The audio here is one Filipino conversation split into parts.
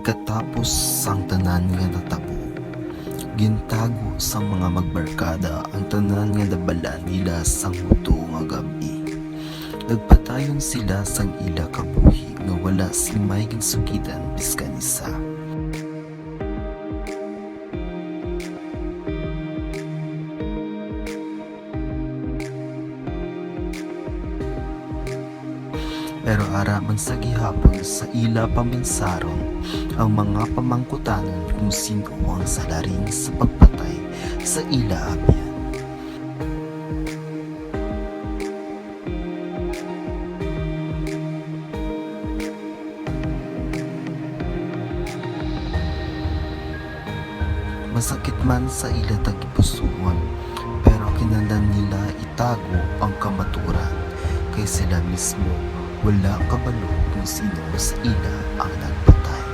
Katapos sang tanan nga natabo, gintago sang mga magbarkada ang tanan nga nabala nila sang huto nga gabi. Nagpatayon sila sang ila kabuhi nga wala si may ginsukitan biskan isa. Pero ara man sa gihapon sa ila paminsaron ang mga pamangkutanon kung sino ang salarin sa pagpatay sa ila abyan. Masakit man sa ila tagipusuan, pero kinahanglan nila itago ang kamaturan kay sila mismo wala kabalo kung sino sa ila ang nagpatay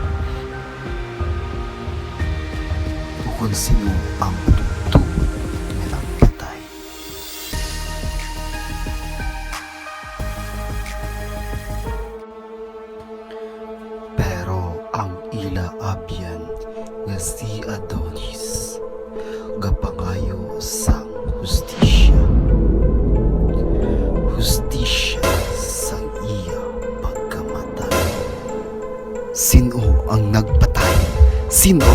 o kung sino ang matutubod na nagpatay. Pero ang ila abyan nga si Adonis gapangayo sang hustisya. Hustisya sang iya pagkamatay. Sino ang nagpatay? Sino?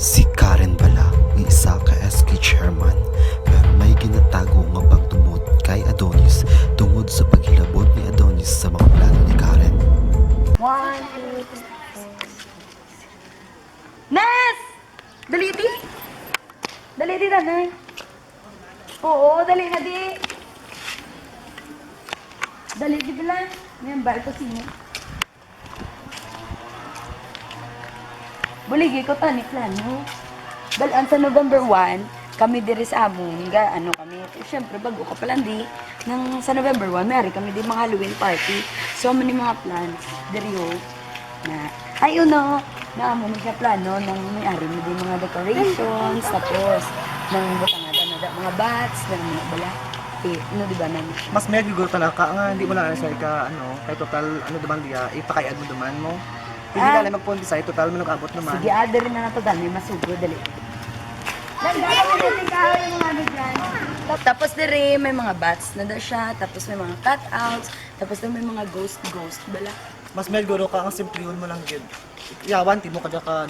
Si Karen bala ng isa ka SK chairman, pero may ginatago nga pagtumot kay Adonis tungod sa paghilabot ni Adonis sa mga plano ni Karen. 1, 2, 3, 4. Nes! Daliti? Daliti na, Nay. Oo, dali na di. Dali di pala. Ngayon, balik ko sino. Buligi ko tani plano. Balaan sa November 1, kami diri sa amon. Ano kami. Siyempre, bago ka pala di. Nang sa November 1, mayari kami di mga Halloween party. So, mani mga plans. Diri ho. Na, ay, uno. Na mo siya plano nang may-ari mo din mga decorations. Tapos, nang butangada mga bats, nang mga bala. Ano diba nang? Mas may giguro ka nga, hindi mo lang alasay ka, kay total, duman diya, ipakayad mo duman mo. Hindi ka lang magpunti sa'yo, total mo nag-abot naman. Sige, ada rin na nato dami, masugo, dali. Dagdagan mo din ikaw yung mga bigyan. Tapos diri may mga bats na daw siya, tapos may mga cutouts, tapos may mga ghost, bala. Mas may giguro ka, ang simplihon mo lang yun. Yawan, ti mo ka dyan ka,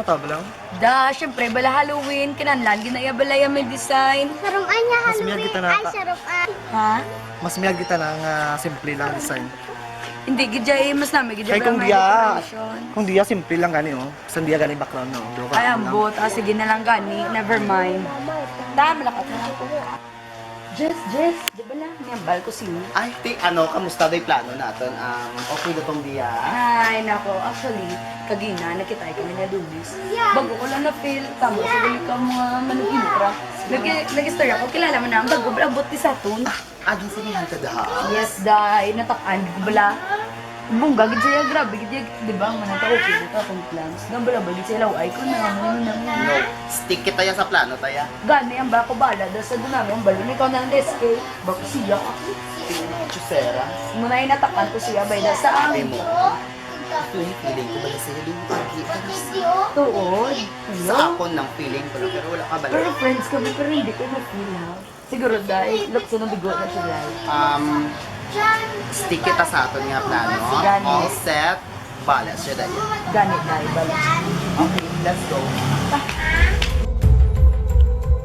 taba lang. Da, syempre, bala Halloween, kinanlan, ginaya-balaya may design. Sarong anya Mas may Halloween. kita na Ay, ka. sarong an. Ha? Mas may kita na nga simple lang design. Hindi, gidya mas namin, gidya Kaya bala kung mga diya, decoration. kung diya simple lang gani, San diya gani background, Do ka Ay, lang. ambot. Sige na lang gani. Never mind. Tama, lakat na lang ko. Jess, di ba lang? Niyambal ko sino. Ay, kamusta daw yung plano natin? Okay na tong diya? Ay, nako. Actually, kagina, nakita kami na Lunis. Bago ko lang na-feel. Tama, sa gali ka mga manug-intra. Nag-story ako. Kilala mo na ang bago. Abot ni Saturn. Aging sinihan ka daha. Yes, dahil natakaan ko bala. Bungga, gid siya, grabe, gid siya, di ba, manata okay, dito akong plans. Gambala ba, gid siya, ay ko na, No, stick kita ya sa plano, taya. Gani, ang bako bala, dahil sa dunami, ang balon, ikaw na ang deske, bako siya ako. Chusera. Muna yung natakan ko siya, bay, dahil sa Sabi amin. mo, feeling ko bala sa'yo yung pagi. Tuod. Sa Ano? ako ng feeling ko lang, pero wala ka bala. Pero friends kami, pero hindi ko na-feel, ha? Siguro dahil, look, sa nabigo na siya, dahil. Stick kita sa aton nga plano. Gani. All set. Balas siya dahil. Gani, dahil, bala. Okay, let's go.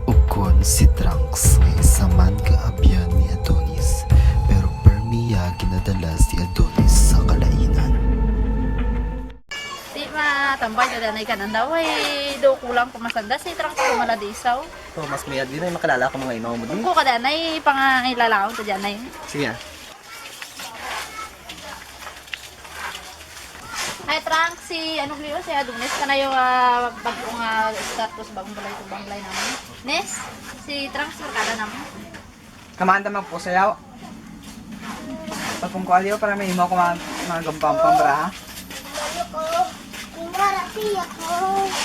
Ukon si Trunks nga isa man kaabyan ni Adonis, pero permiya ginadala si Adonis sa kalainan. Di matambay ka danay ka nang daw ay do kulang kumasanda si trang ko maladisaw. So, mas may di na yung makalala ko mga imaw mo din. Ko ka danay pangilalaon ta danay. Sige. Ay trang si anong liyo si Adonis kanayo bagong status bagong balay naman. Nes si trang sarkada naman. Kamanda man po sayaw. Pagkong kualiyo para may imo ko mga gampampang bra.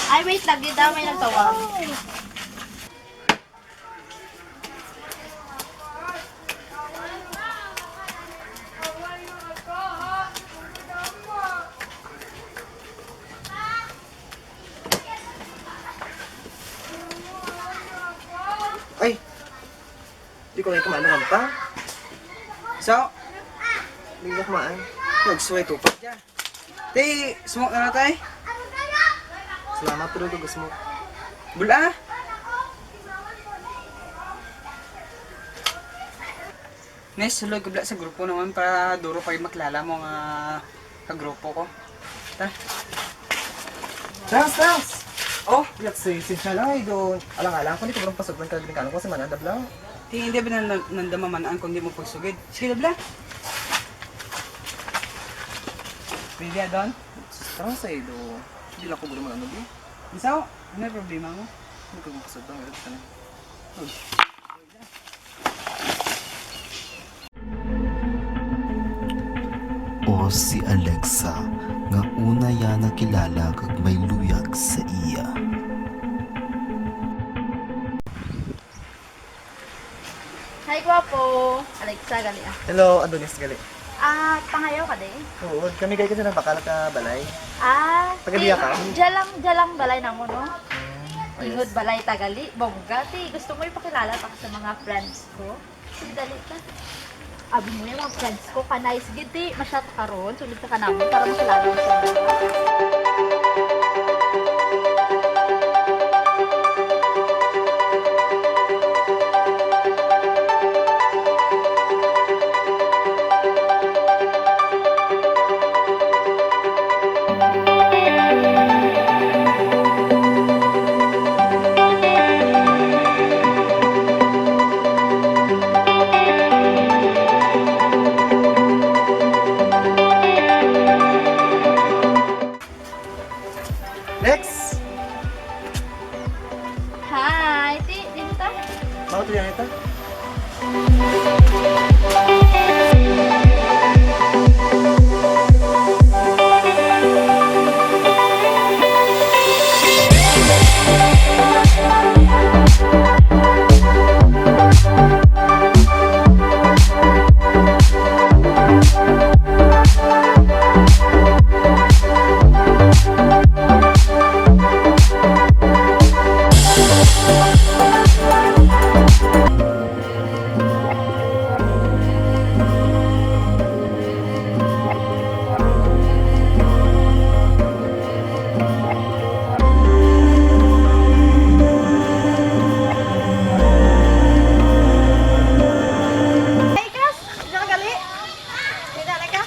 Ay wait lagi daw may nagtawag. Di ko ngayon kumaan naman pa. So, Hindi ko kumaan. nagsuway tupad dyan. Tay, smoke na na tay. Salamat pero dugas mo. Bula. Nes, suloy ko sa grupo naman para duro kayo maklala mo nga kagrupo ko. Ta. Trans! Oh, let's say, siya lang ay doon. Alang-alang ko, hindi ko parang pasagpan ka din ko kasi manadab lang. Tingin di ba nandamamanaan kung di mo pagsugid? Sige, bla. Pwede doon? Trans ay doon. Hindi lang ko gulo mga ano di. Isaw, ano yung problema mo? Hindi ko pasagpan. Meron ka na. O si Alexa nga una ya nakilala kag may luyag sa iya. Hi, gwapo. Alexa, gali ah. Hello, Adonis Gali. Pangayaw ka din? Oo, kami kayo kasi bakal ka balay. Tagaliya Tagaliya ka? Jalang balay na mo, no? Ayos. Ingod balay tagali. Bongga, ti. Gusto mo ipakilala pa sa mga friends ko? Dali ka. Abi mo yung mga friends ko, kanay. Sige, ti. Masyat ka ron. Sulit ka namin para makilala mo sa mga. Next! Hi, ti. Dito ta. Mga ito yan ito. Hey, Kas! Diyan ka gali? Dito ka.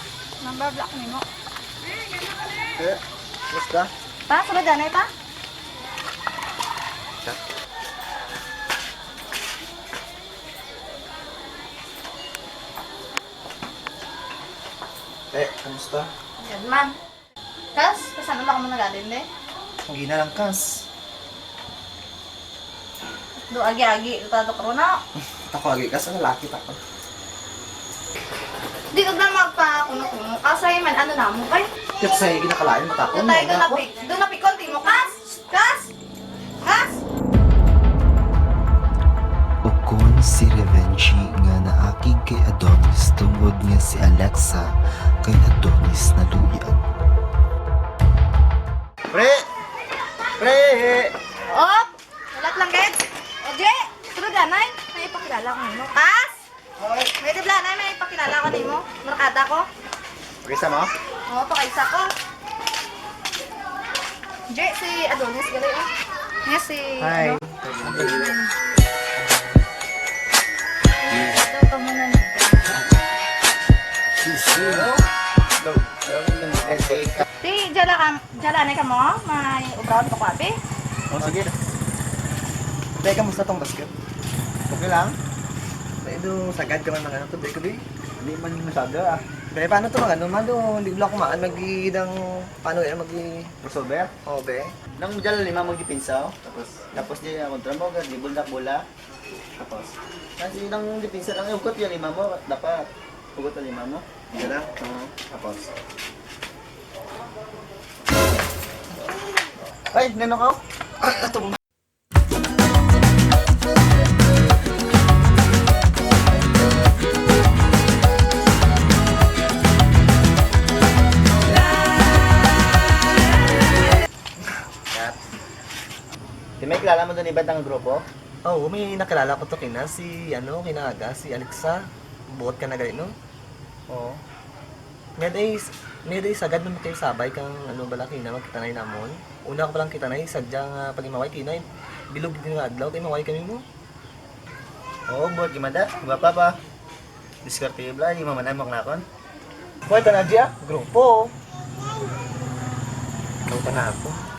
Number block ni mo. Eh, basta. Pa, sunod dyan pa? Kamusta? Yan man. Kas, kasano lang mo nagalin de? Ang gina lang kas. Do agi-agi, utado ko na. Ako lagi kas, ang lalaki tako. Di ka na magpa-kuno-kuno. Kasay man, ano na mo kay? Kaya sa'yo ginakalain matakon. Doon tayo doon napikon, di mo, Kas! Kas! Kas! Ukon si Revenchi nga naakig kay Adonis tungod nga si Alexa kay Adonis na luyag. Pre! Pre! Op! Ulat lang, Ged! Oje! Sunod ganay, may ipakilala ko nimo. Kas! May diblanay, may ipakilala ko nimo. Markada ko. Pagkisa mo? Oo, pakaisa ko. Je, si Adonis gali oh. Nga si... Hi. Ano? Ito ka muna na. Ti, jala ka mo? May ubrawan ko kape? Oh, sige. Pre, kamusta tong basket? Okay lang? Pero sagad ka man ng ano to, Beko, Bi? Hindi man masyado ah. Pre, paano to mga ano? Malo, hindi ko lang kumaan. Magigidang, paano yan? Resolver. Oh, be. Nang dyan lima mag-dipinsaw. Tapos di kontra mo, di buldak-bula. Tapos. Kasi nang dipinsa lang, ugot yung lima mo. Dapat. Ugot ang lima mo. Yan na. Tapos. Ay, nenok ako. Ito mo. Di may kilala mo doon iba ng grupo? Oo, may nakilala ko to kina si kina Aga, si Alexa. Buot ka na ganito, no? Oo. May day sagad naman kayo sabay kang bala kina magkitanay namon. Una ko palang kitanay sadya nga pagimaway kinay. Bilog din nga adlaw kay maway kami mo. Oo, buhat gimada. Gapa pa. Diskarte bla, di mamanay mo nakon. Buhay ta na diya, grupo. Ikaw ta na ako.